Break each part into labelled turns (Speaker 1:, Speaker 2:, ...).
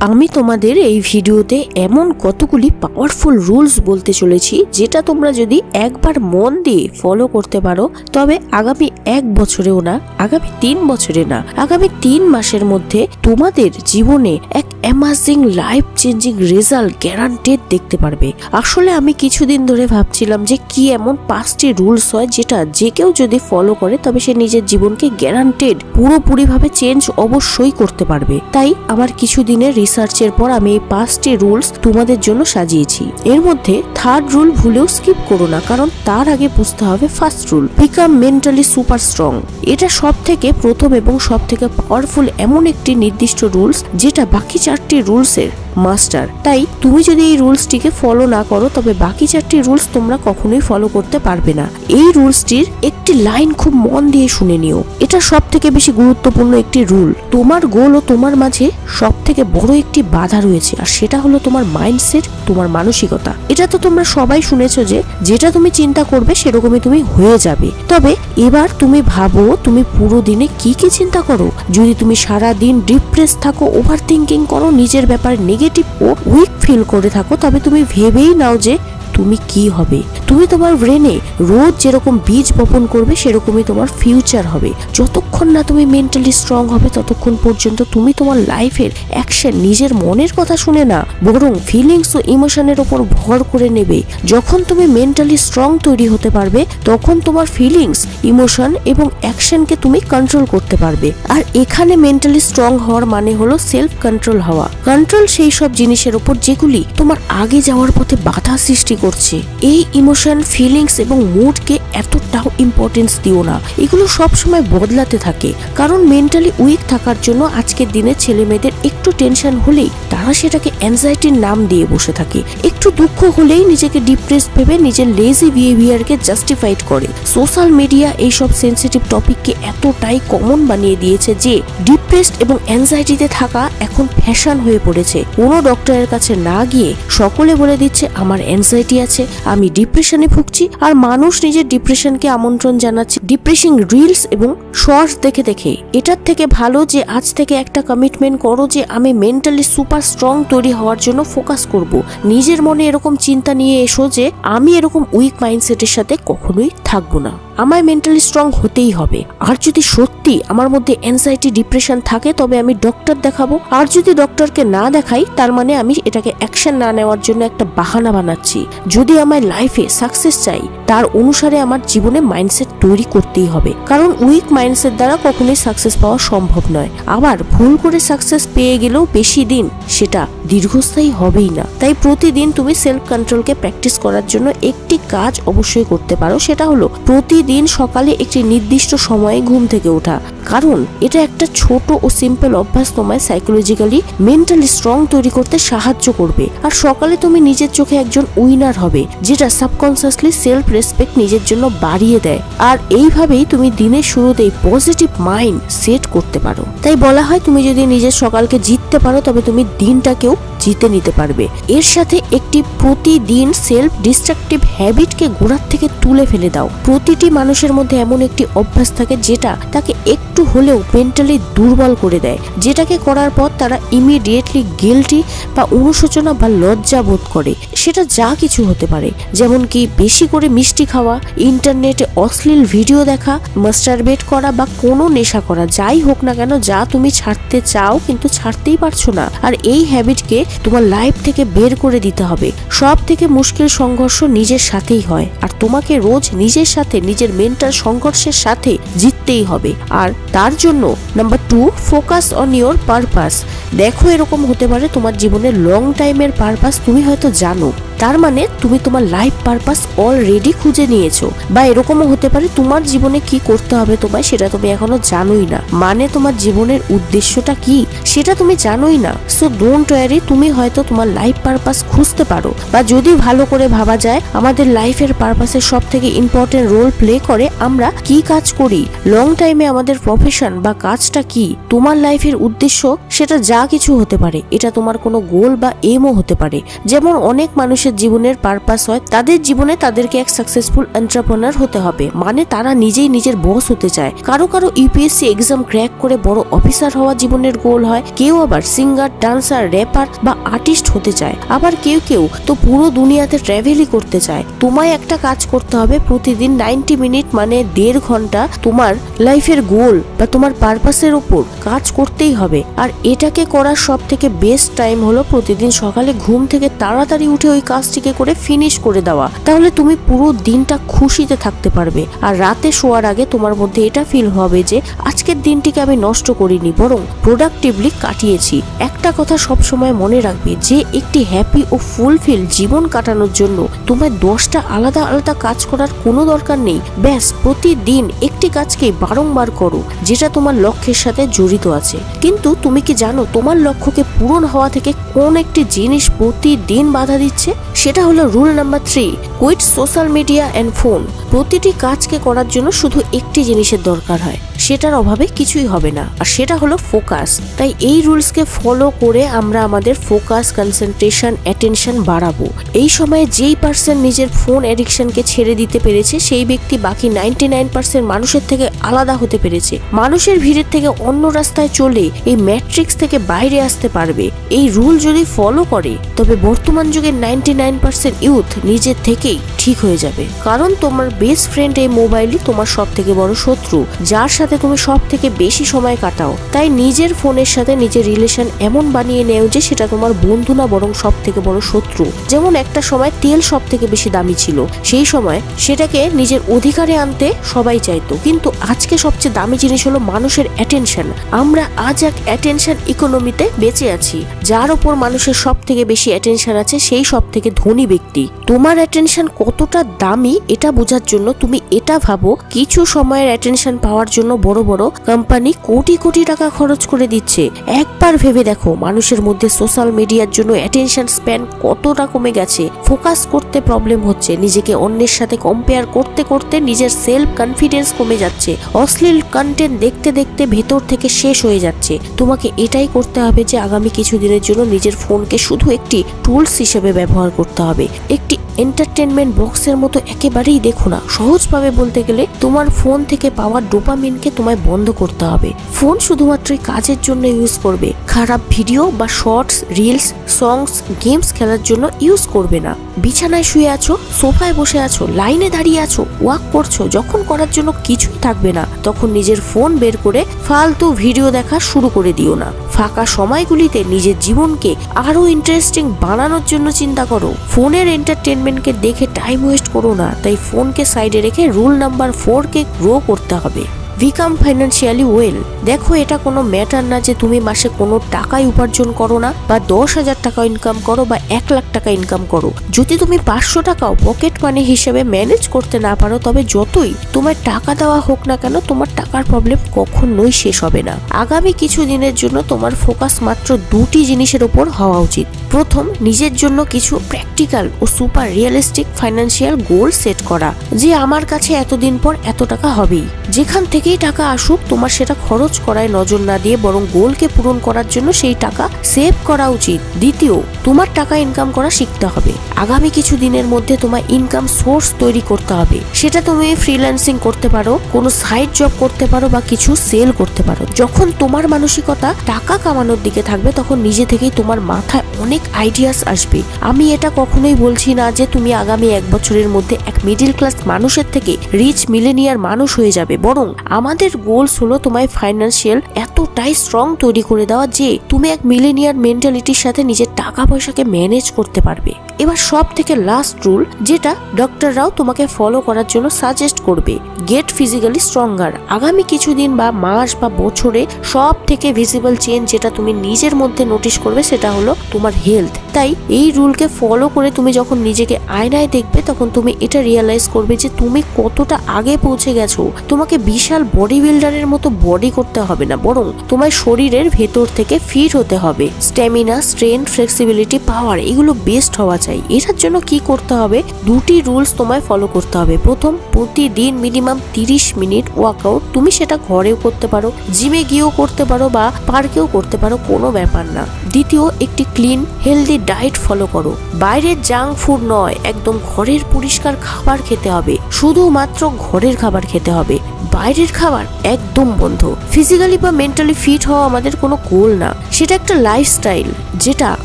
Speaker 1: আমি তোমাদের এই ভিডিওতে এমন কতগুলি পাওয়ারফুল রুলস বলতে চলেছি যেটা তোমরা যদি একবার মন দিয়ে ফলো করতে পারো তবে আগামী 1 বছরেও না, আগামী 3 বছরে না, আগামী 3 মাসের মধ্যে তোমাদের জীবনে এক amazing life changing result guaranteed দেখতে পারবে। আসলে আমি কিছুদিন ধরে ভাবছিলাম যে কি এমন 5টি রুলস হয় যেটা যে কেউ যদি ফলো করে তবে সে নিজের জীবনকে গ্যারান্টেড পুরোপুরিভাবে চেঞ্জ অবশ্যই করতে পারবে। তাই আমার কিছুদিনের রিসার্চের পর আমি এই 5টি রুলস তোমাদের জন্য সাজিয়েছি। এর মধ্যে 3rd রুল ভুলেও স্কিপ করো না, কারণ তার আগে বুঝতে হবে 1st rule, become mentally super strong. এটা সব থেকে প্রথম এবং সব থেকে পাওয়ারফুল এমন একটি নির্দিষ্ট রুলস যেটা বাকি 4টি রুলসের মাস্টার। তাই তুমি যদি এই রুলসটিকে ফলো না করো তবে বাকি 4টি রুলস তোমরা কখনোই ফলো করতে পারবে না। এই রুলসটির একটি লাইন খুব মন দিয়ে শুনে নিও, এটা সব থেকে বেশি গুরুত্বপূর্ণ একটি রুল। তোমার গোল ও তোমার মাঝে সব থেকে বড় একটি বাধা রয়েছে, আর সেটা হলো তোমার মাইন্ডসেট, তোমার মানসিকতা। এটা তো তোমরা সবাই শুনেছো যে যেটা তুমি চিন্তা করবে সেরকমই তুমি হয়ে যাবে। তবে এবার তুমি ভাবো তুমি পুরো দিনে কি কি চিন্তা করো। যদি তুমি সারা দিন ডিপ্রেস থাকো, ওভার থিঙ্কিং করো, নিজের ব্যাপারে নেগেটিভ ও উইক ফিল করে থাকো, তবে তুমি ভেবেই নাও যে তুমি কি হবে। তুমি তোমার ব্রেনে রোজ যেরকম বীজ বপন করবে সেরকমই তোমার ফিউচার হবে। যতক্ষণ না তুমি মেন্টালি স্ট্রং হবে ততক্ষণ পর্যন্ত তুমি তোমার লাইফের অ্যাকশন নিজের মনের কথা শুনে না, বরং ফিলিংস ও ইমোশনের উপর ভর করে নেবে। যখন তুমি মেন্টালি স্ট্রং তৈরি হতে পারবে তখন তোমার ফিলিংস, ইমোশন এবং অ্যাকশনকে তুমি কন্ট্রোল করতে পারবে। আর এখানে মেন্টালি স্ট্রং হওয়ার মানে হলো সেলফ কন্ট্রোল হওয়া। কন্ট্রোল সেই সব জিনিসের উপর যেগুলি তোমার আগে যাওয়ার পথে বাধা সৃষ্টি করছে। এই ইমোশন, ফিলিংস এবং মুডকে এতটাও ইম্পর্টেন্স দিও না, এগুলো সব সময় বদলাতে থাকে। কারণ মেন্টালি উইক থাকার জন্য আজকের দিনে ছেলে মেয়েদের একটু টেনশন হলেই তারা সেটাকে অ্যাংজাইটির নাম দিয়ে বসে থাকে। একটু দুঃখ হলেই নিজেকে ডিপ্রেস ভেবে নিজের লেজি বিহেভিয়ারকে জাস্টিফাইড করে। সোশ্যাল মিডিয়া এইসব সেন্সিটিভ টপিককে এতটাই কমন বানিয়ে দিয়েছে যে ডিপ্রেসড এবং অ্যাংজাইটিতে থাকা এখন ফ্যাশন হয়ে পড়েছে। কোনো ডক্টরের কাছে না গিয়ে সকলে বলে দিচ্ছে আমার অ্যাংজাইটি আছে, আমি ডিপ্রেশনে ভুগছি। আর মানুষ নিজের ডিপ্রেশনকে আমন্ত্রণ জানাচ্ছে ডিপ্রেসিং রিলস এবং শর্টস দেখে দেখে। এটার থেকে ভালো যে আজ থেকে একটা কমিটমেন্ট করো যে আমি মেন্টালি সুপার স্ট্রং তৈরি হওয়ার জন্য ফোকাস করব। নিজের মনে এরকম চিন্তা নিয়ে এসো যে আমি এরকম উইক মাইন্ডসেটের সাথে কখনোই থাকবো না, আমায় মেন্টালি স্ট্রং হতেই হবে। আর যদি সত্যি আমার মধ্যে অ্যাংজাইটি, ডিপ্রেশন থাকে তবে আমি ডক্টর দেখাবো। আর যদি ডক্টরকে না দেখাই তার মানে আমি এটাকে অ্যাকশন না নেওয়ার জন্য একটা বাহানা বানাচ্ছি। যদি আমার লাইফে সাকসেস চাই তার অনুসারে আমার জীবনে মাইন্ডসেট তৈরি করতেই হবে, কারণ উইক মাইন্ডসেট দ্বারা কখনোই সাকসেস পাওয়া সম্ভব নয়। আবার ভুল করে সাকসেস পেয়ে গেলেও বেশি দিন সেটা দীর্ঘস্থায়ী হবেই না। তাই প্রতিদিন তুমি সেলফ কন্ট্রোলকে প্র্যাকটিস করার জন্য একটি কাজ অবশ্যই করতে পারো, সেটা হলো প্রতিদিন সকালে একটি নির্দিষ্ট সময়ে ঘুম থেকে ওঠা। কারণ এটা একটা ছোট ও সিম্পল অভ্যাস তোমায় সাইকোলজিক্যালি মেন্টালি স্ট্রং তৈরি করতে সাহায্য করবে। আর সকালে তুমি নিজের চোখে একজন উইনার হবে, যেটা সাবকনসিয়াসলি সেলফ রেসপেক্ট নিজের জন্য বাড়িয়ে দেয়। আর এইভাবেই তুমি দিনের শুরুতেই পজিটিভ মাইন্ড সেট করতে পারো। তাই বলা হয় তুমি যদি নিজের সকালকে জিততে পারো তবে তুমি দিনটাকেও জিতে নিতে পারবে। এর সাথে একটি প্রতিদিন সেলফ ডিস্ট্রাকটিভ হ্যাবিটকে গোড়ার থেকে তুলে ফেলে দাও। প্রতিটি মানুষের মধ্যে এমন একটি অভ্যাস থাকে যেটা তাকে একটু হলেও মেন্টালি দুর্বল করে দেয়, যেটাকে করার পর তারা ইমিডিয়েটলি গিল্টি বা অনুশোচনা বা লজ্জা বোধ করে। সেটা যা কিছু হতে পারে, যেমন কি বেশি করে মিষ্টি খাওয়া, ইন্টারনেটে অশ্লীল ভিডিও দেখা, মাস্টারবেট করা বা কোনো নেশা করা। যাই হোক না কেন, যা তুমি ছাড়তে চাও কিন্তু ছাড়তেই পারছো না। আর এই হ্যাবিটকে তোমার লাইফ থেকে বের করে দিতে হবে। সব থেকে মুশকিল সংঘর্ষ নিজের সাথেই হয়, আর তোমাকে রোজ নিজের সাথে নিজের মেন্টাল সংঘর্ষের সাথে জিততেই হবে। আর তার জন্য number 2, focus on your purpose. দেখো এরকম হতে পারে তোমার জীবনের লং টাইমের পারপাস তুমি হয়তো জানো, তার মানে তুমি তোমার লাইফ পারপাস অলরেডি খুঁজে নিয়েছো। বা এরকমও হতে পারে তোমার জীবনে কি করতে হবে তোমায় সেটা তুমি এখনো জানোই না, মানে তোমার জীবনের উদ্দেশ্যটা কি সেটা তুমি জানোই না। সো ডোন্ট ওয়ারি, তুমি হয়তো তোমার লাইফ পারপাস খুঁজতে পারো। বা যদি ভালো করে ভাবা যায় আমাদের লাইফের পারপাসের সব থেকে ইম্পর্টেন্ট রোল প্লে করে আমরা কি কাজ করি, লং টাইমে আমাদের প্রফেশন বা কাজটা কি। তোমার লাইফের উদ্দেশ্য সেটা যা কিছু হতে পারে, এটা তোমার কোনো গোল বা এমও হতে পারে। যেমন অনেক মানুষের মানুষের জীবনের পারপাস হয়, তাদের জীবনে তাদেরকে এক সাকসেসফুল এন্টারপ্রেনার হতে হবে, মানে তারা নিজেই নিজের বস হতে চায়। কারো কারো ইউপিএসসি এক্সাম ক্র্যাক করে বড় অফিসার হওয়া জীবনের গোল হয়, কেউ আবার সিঙ্গার, ডান্সার, র্যাপার বা আর্টিস্ট হতে চায়, আবার কেউ কেউ তো পুরো দুনিয়াতে ট্রাভেলই করতে চায়। তোমায় একটা কাজ করতে হবে, প্রতিদিন 90 মিনিট মানে 1.5 ঘন্টা তোমার লাইফের গোল বা তোমার পারপাসের উপর কাজ করতেই হবে। আর এটাকে করার সব থেকে বেস্ট টাইম হলো প্রতিদিন সকালে ঘুম থেকে তাড়াতাড়ি উঠে ওই কাজটিকে করে ফিনিশ করে দেওয়া। তাহলে তুমি পুরো দিনটা খুশিতে থাকতে পারবে, আর রাতে শোয়ার আগে তোমার মধ্যে এটা ফিল হবে যে আজকের দিনটিকে আমি নষ্ট করিনি, বরং প্রোডাক্টিভলি কাটিয়েছি। একটা কথা সব সময় মনে রাখবে যে একটি হ্যাপি ও ফুলফিল জীবন কাটানোর জন্য তোমার 10টা আলাদা আলাদা কাজ করার কোনো দরকার নেই। ব্যাস প্রতিদিন একটি কাজকে বারংবার করো যেটা তোমার লক্ষ্যের সাথে জড়িত আছে। কিন্তু তুমি কি জানো তোমার লক্ষ্যকে পূরণ হওয়া থেকে কোন একটি জিনিস প্রতিদিন বাধা দিচ্ছে? সেটা হলো rule number 3, quit social media and phone. প্রতিটি কাজকে করার জন্য শুধু একটি জিনিসের দরকার হয়, সেটার অভাবে কিছুই হবে না, আর সেটা হলো ফোকাস। তাই এই রুলসকে ফলো করে আমরা আমাদের ফোকাস, কনসেন্ট্রেশন, অ্যাটেনশন বাড়াবো। এই সময়ে যেই পার্সন নিজের ফোন অ্যাডিকশনকে ছেড়ে দিতে পেরেছে সেই ব্যক্তি বাকি 99% মানুষের থেকে আলাদা হতে পেরেছে। মানুষের ভিড়ের থেকে অন্য রাস্তায় চলে এই ম্যাট্রিক্স থেকে বাইরে আসতে পারবে। এই রুল যদি ফলো করে তবে বর্তমান যুগের 99% ইউথ নিজের থেকেই ঠিক হয়ে যাবে। কারণ তোমার বেস্ট ফ্রেন্ড এই মোবাইলই তোমার সব থেকে বড় শত্রু, যার সাথে তুমি সব থেকে বেশি সময় কাটাও। তাই নিজের ফোনের সাথে নিজের রিলেশন এমন বানিয়ে নেও যে সেটা তোমার বন্ধু না, বরং সব থেকে বড় শত্রু। যেমন একটা সময় তেল সব থেকে বেশি দামি ছিল, সেই সময় সেটাকে নিজের অধিকারে আনতে সবাই চাইতো, কিন্তু আজকে সবচেয়ে দামি জিনিস হলো মানুষের অ্যাটেনশন। আমরা আজ এক অ্যাটেনশন ইকোনমিতে বেঁচে আছি, যার উপর মানুষের সব থেকে বেশি অ্যাটেনশন আছে সেই সব থেকে ধনী ব্যক্তি। তোমার অ্যাটেনশন কতটা দামি এটা বোঝার জন্য তুমি এটা ভাবো, কিছু সময়ের অ্যাটেনশন পাওয়ার জন্য বড় বড় কোম্পানি কোটি কোটি টাকা খরচ করে দিচ্ছে। একবার ভেবে দেখো মানুষের মধ্যে সোশ্যাল মিডিয়ার জন্য অ্যাটেনশন স্প্যান কতটা কমে গেছে। ফোকাস করতে প্রবলেম হচ্ছে, নিজেকে অন্যের সাথে কম্পেয়ার করতে করতে নিজের সেলফ কনফিডেন্স কমে যাচ্ছে, অশ্লীল কন্টেন্ট দেখতে দেখতে ভেতর থেকে শেষ হয়ে যাচ্ছে। তোমাকে এটাই করতে হবে যে আগামী কিছুদিনের জন্য নিজের ফোনকে শুধু একটি টুলস হিসেবে ব্যবহার করতে হবে, একটি এন্টারটেনমেন্ট বক্সের মতো একেবারেই দেখো না। সহজভাবে বলতে গেলে তোমার ফোন থেকে পাওয়া ডোপামিনকে তোমায় বন্ধ করতে হবে। ফোন শুধুমাত্র কাজের জন্য ইউজ করবে, খারাপ ভিডিও বা শর্টস, রিলস, সংস, গেমস খেলার জন্য ইউজ করবে না। বিছানায় শুয়ে আছো, সোফায় বসে আছো, লাইনে দাঁড়িয়ে আছো, ওয়াক করছো, যখন করার জন্য কিছুই থাকবে না তখন নিজের ফোন বের করে ফালতু ভিডিও দেখা শুরু করে দিও না। ফাঁকা সময়গুলিতে নিজের জীবনকে আরো ইন্টারেস্টিং বানানোর জন্য চিন্তা করো। ফোনের এন্টারটেনমেন্টকে দেখে টাইম ওয়েস্ট করো না। তাই ফোনকে সাইডে রেখে রুল নাম্বার 4 কে গ্রো করতে হবে, বিকাম ফাইন্যান্সিয়ালি ওয়েল। দেখো এটা কোনো ম্যাটার না যে তুমি মাসে কোনো টাকাই উপার্জন করো না, বা 10,000 টাকা ইনকাম করো বা 1 লাখ টাকা ইনকাম করো। যদি তুমি 500 টাকাও পকেট মানি হিসেবে ম্যানেজ করতে না পারো, তবে যতই তোমার টাকা দেওয়া হোক না কেন তোমার টাকার প্রবলেম কখনোই শেষ হবে না। আগামী কিছু দিনের জন্য তোমার ফোকাস মাত্র 2টি জিনিসের উপর হওয়া উচিত। প্রথম, নিজের জন্য কিছু প্র্যাকটিক্যাল ও super realistic financial goal set করা, যে আমার কাছে এতদিন পর এত টাকা হবেই। যেখান থেকেই টাকা আসুক তোমার সেটা খরচ করায় নজর না দিয়ে বরং গোলকে পূরণ করার জন্য সেই টাকা সেভ করা উচিত। দ্বিতীয়, তোমার টাকা ইনকাম করা শিখতে হবে। আগামী কিছু দিনের মধ্যে তোমার ইনকাম সোর্স তৈরি করতে হবে। সেটা তুমি ফ্রিল্যান্সিং করতে পারো, কোনো সাইড জব করতে পারো বা কিছু সেল করতে পারো। যখন তোমার মানসিকতা টাকা কামানোর দিকে থাকবে তখন নিজে থেকেই তোমার মাথায় অনেক আইডিয়াস আসবে। আমি এটা কখনোই বলছি না যে তুমি আগামী 1 বছরের মধ্যে এক মিডিল ক্লাস মানুষের থেকে রিচ মিলেনিয়ার মানুষ হয়ে যাবে, বরং আমাদের গোলস হলো তোমায় ফাইন্যান্সিয়াল এতটাই স্ট্রং তৈরি করে দেওয়া যে তুমি এক মিলেনিয়ার মেন্টালিটির সাথে নিজের টাকা পয়সাকে ম্যানেজ করতে পারবে। এবার সব থেকে লাস্ট রুল, যেটা ডক্টররাও তোমাকে ফলো করার জন্য সাজেস্ট করবে, গেট ফিজিক্যালি স্ট্রঙ্গার। আগামী কিছুদিন বা মাস বা বছরে সব থেকে ভিজিবল চেঞ্জ যেটা তুমি নিজের মধ্যে নোটিস করবে সেটা হলো তোমার হেলথ। তাই এই রুলকে ফলো করে তুমি যখন নিজেকে আয়নায় দেখবে তখন তুমি এটা রিয়েলাইজ করবে যে তুমি কতটা আগে পৌঁছে গেছো। তোমাকে বিশাল বডি বিল্ডারের মতো বডি করতে হবে না, বরং তোমার শরীরের ভেতর থেকে ফিট হতে হবে। স্ট্যামিনা, স্ট্রেংথ, ফ্লেক্সিবিলিটি, পাওয়ার এগুলো বেস্ট হওয়া চাই। এটার জন্য কি করতে হবে? 2টি রুলস তোমায় ফলো করতে হবে। প্রথম, প্রতিদিন মিনিমাম 30 মিনিট ওয়ার্কআউট। তুমি সেটা ঘরেও করতে পারো, জিমে গিয়েও করতে পারো বা পার্কেও করতে পারো, কোনো ব্যাপার না। দ্বিতীয়, একটি ক্লিন হেলদি ডায়েট ফলো করো, বাইরের জাঙ্ক ফুড নয়, একদম ঘরের পরিষ্কার খাবার খেতে হবে, শুধুমাত্র ঘরের খাবার খেতে হবে, বাইরের খাবার একদম বন্ধ। ফিজিক্যালি বা মেন্টালি ফিট হওয়া আমাদের কোনো গোল না, সেটা একটা লাইফস্টাইল যেটা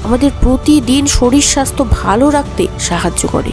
Speaker 1: আমাদের প্রতিদিন শরীর স্বাস্থ্য ভালো রাখতে সাহায্য করে।